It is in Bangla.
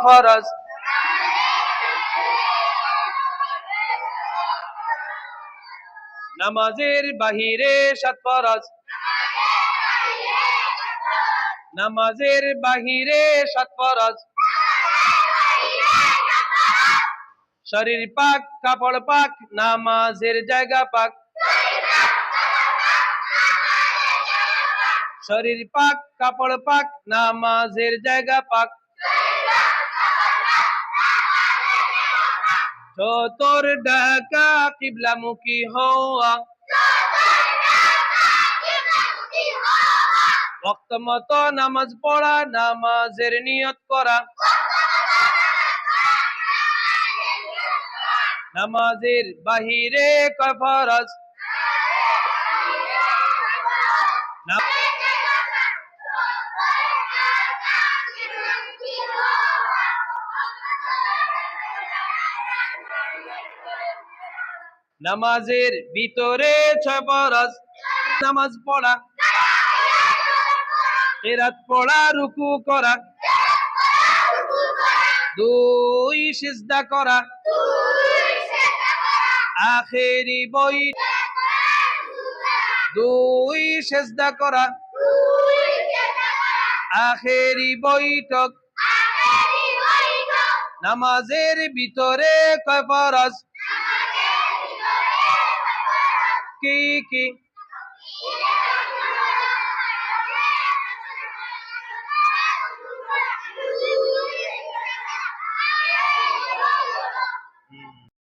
ফরজ। নামাজের বাহিরে 7 ফরজ। নামাজের বাহিরে 7 ফরজ। শরীর পাক, কাপড় পাক, নামাজের জায়গা পাক। শরীর পাক, কাপড় পাক, নামাজের জায়গা পাক। চতুর ঢাকা কিবলামুখী হওয়া। ওয়াক্ত মতো নামাজ পড়া, নামাজের নিয়ত করা। নামাজের বাহিরে কয় ফরজ? নামাজের ভিতরে 6 ফরজ। নামাজ পড়া, কিরাত পড়া, রুকু করা, 2 সিজদা করা, আখেরি বই 2 সিজদা করা, আখেরি বৈঠক। নামাজের ভিতরে কয় ফরজ? কি কি?